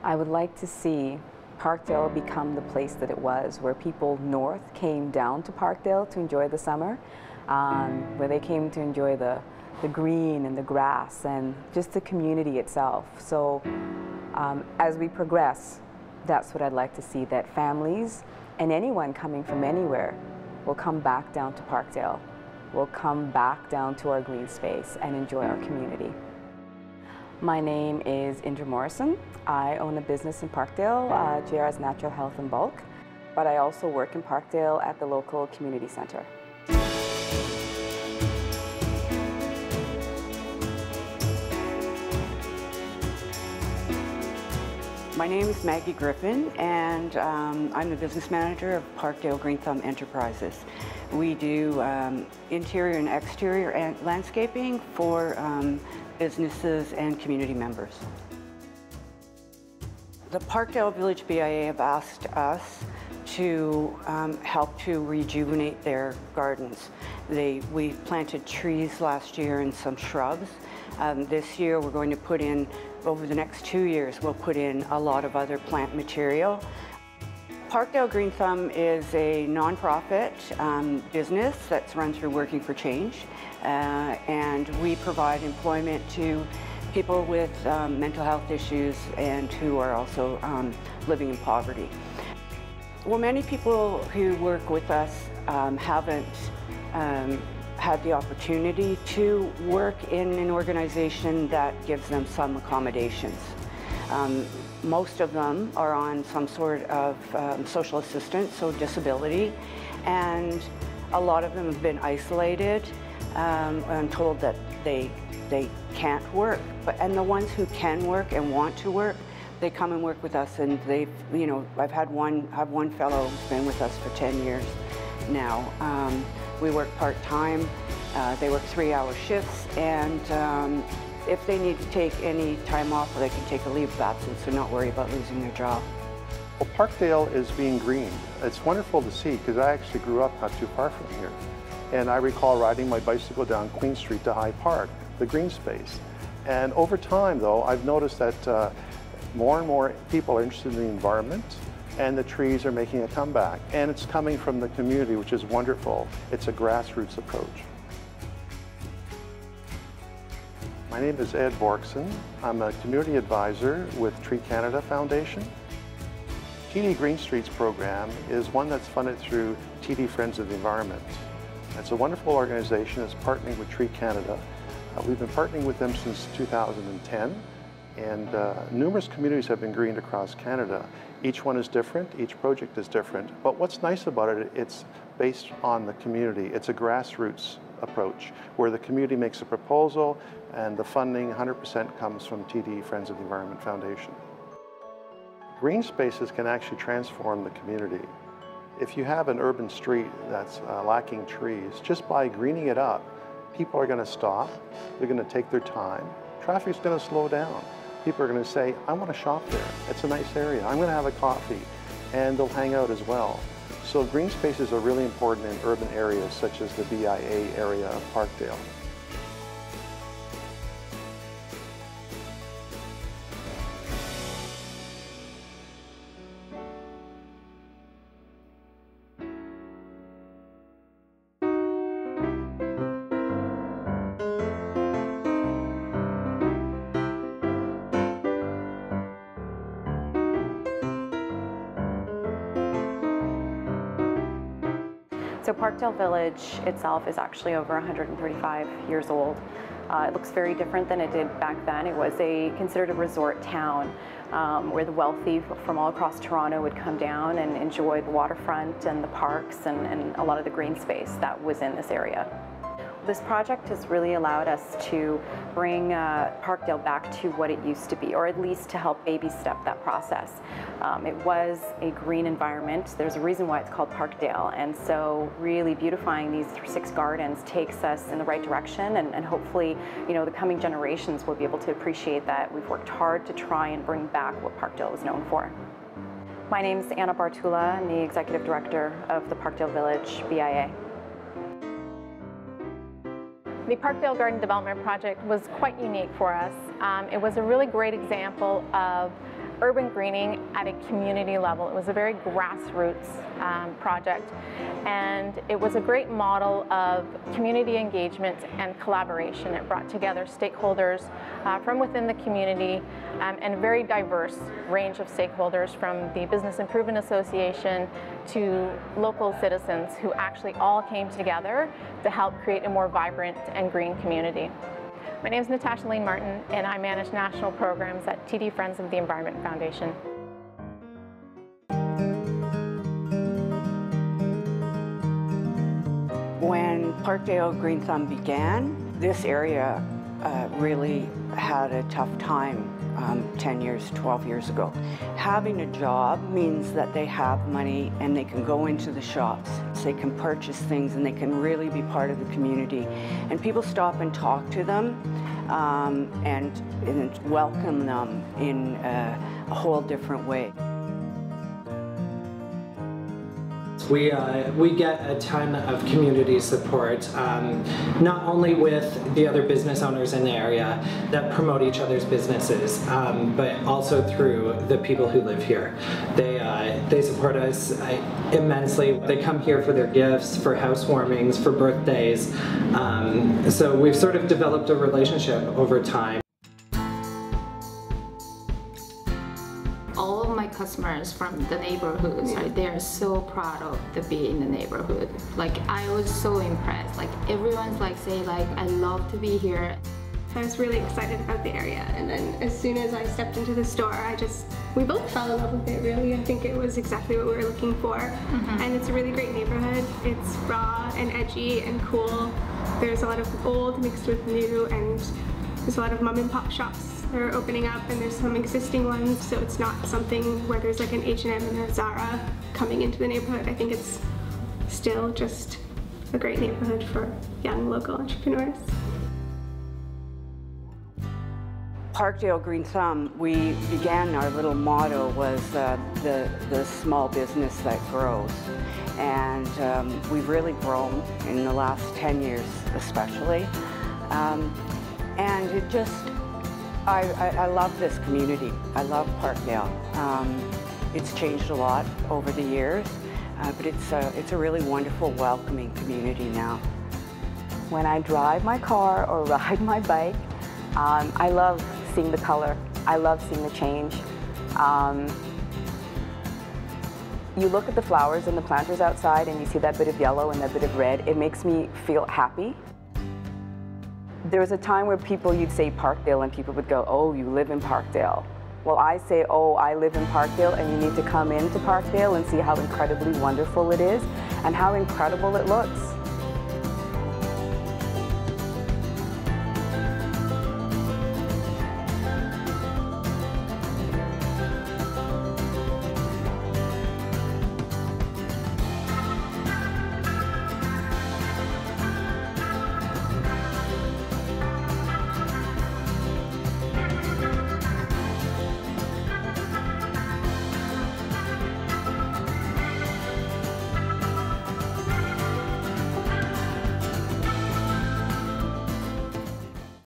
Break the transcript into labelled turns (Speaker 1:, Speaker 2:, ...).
Speaker 1: I would like to see Parkdale become the place that it was, where people north came down to Parkdale to enjoy the summer, where they came to enjoy the green and the grass and just the community itself. So as we progress, that's what I'd like to see, that families and anyone coming from anywhere will come back down to Parkdale, will come back down to our green space and enjoy our community. My name is Indra Morrison. I own a business in Parkdale, JR's Natural Health and Bulk, but I also work in Parkdale at the local community center.
Speaker 2: My name is Maggie Griffin, and I'm the business manager of Parkdale Green Thumb Enterprises. We do interior and exterior landscaping for businesses and community members. The Parkdale Village BIA have asked us to help to rejuvenate their gardens. We planted trees last year and some shrubs. This year we're going to put in, over the next 2 years, we'll put in a lot of other plant material. Parkdale Green Thumb is a nonprofit business that's run through Working for Change, and we provide employment to people with mental health issues and who are also living in poverty. Well, many people who work with us haven't had the opportunity to work in an organization that gives them some accommodations. Most of them are on some sort of social assistance, so disability, and a lot of them have been isolated and told that they can't work. And the ones who can work and want to work, they come and work with us, and they've, I've had one fellow who's been with us for 10 years now. We work part-time, they work 3-hour shifts, and if they need to take any time off, they can take a leave of absence and not worry about losing their job.
Speaker 3: Well, Parkdale is being greened. It's wonderful to see, because I actually grew up not too far from here. And I recall riding my bicycle down Queen Street to High Park, the green space. And over time, though, I've noticed that more and more people are interested in the environment, and the trees are making a comeback. And it's coming from the community, which is wonderful. It's a grassroots approach. My name is Ed Borkson. I'm a community advisor with Tree Canada Foundation. TD Green Streets program is one that's funded through TD Friends of the Environment. It's a wonderful organization that's partnering with Tree Canada. We've been partnering with them since 2010, and numerous communities have been greened across Canada. Each one is different, each project is different, but what's nice about it, it's based on the community. It's a grassroots approach where the community makes a proposal and the funding 100% comes from TD Friends of the Environment Foundation. Green spaces can actually transform the community. If you have an urban street that's lacking trees, just by greening it up, people are going to stop, they're going to take their time, traffic's going to slow down. People are going to say, I want to shop there, it's a nice area, I'm going to have a coffee, and they'll hang out as well. So green spaces are really important in urban areas such as the BIA area of Parkdale.
Speaker 4: So Parkdale Village itself is actually over 135 years old. It looks very different than it did back then. It was considered a resort town where the wealthy from all across Toronto would come down and enjoy the waterfront and the parks and a lot of the green space that was in this area. This project has really allowed us to bring Parkdale back to what it used to be, or at least to help baby step that process. It was a green environment. There's a reason why it's called Parkdale, and so really beautifying these 6 gardens takes us in the right direction, and hopefully, the coming generations will be able to appreciate that we've worked hard to try and bring back what Parkdale is known for. My name is Anna Bartula. I'm the Executive Director of the Parkdale Village BIA.
Speaker 5: The Parkdale Garden Development Project was quite unique for us. It was a really great example of urban greening at a community level. It was a very grassroots project, and it was a great model of community engagement and collaboration. It brought together stakeholders from within the community and a very diverse range of stakeholders, from the Business Improvement Association to local citizens, who actually all came together to help create a more vibrant and green community. My name is Natasha Lane Martin, and I manage national programs at TD Friends of the Environment Foundation.
Speaker 2: When Parkdale Green Thumb began, this area really had a tough time 10 years, 12 years ago. Having a job means that they have money and they can go into the shops. So they can purchase things and they can really be part of the community. And people stop and talk to them and welcome them in a whole different way.
Speaker 6: We get a ton of community support, not only with the other business owners in the area that promote each other's businesses, but also through the people who live here. They support us immensely. They come here for their gifts, for housewarmings, for birthdays. So we've sort of developed a relationship over time.
Speaker 7: All of my customers from the neighborhoods, they are so proud of the be in the neighborhood. Like, I was so impressed. Like, everyone's like saying like, I love to be here.
Speaker 8: I was really excited about the area, and then as soon as I stepped into the store, we both fell in love with it, really. I think it was exactly what we were looking for. And it's a really great neighborhood. It's raw and edgy and cool. There's a lot of old mixed with new, and there's a lot of mom and pop shops that are opening up, and there's some existing ones, so it's not something where there's like an H&M and a Zara coming into the neighborhood. I think it's still just a great neighborhood for young local entrepreneurs.
Speaker 2: Parkdale Green Thumb, we began, our little motto was the small business that grows. And we've really grown in the last 10 years especially. And it just, I love this community. I love Parkdale. It's changed a lot over the years, but it's a really wonderful, welcoming community now.
Speaker 1: When I drive my car or ride my bike, I love seeing the color. I love seeing the change. You look at the flowers and the planters outside and you see that bit of yellow and that bit of red. It makes me feel happy. There was a time where you'd say Parkdale and people would go, oh, you live in Parkdale. Well, I say, oh, I live in Parkdale, and you need to come into Parkdale and see how incredibly wonderful it is and how incredible it looks.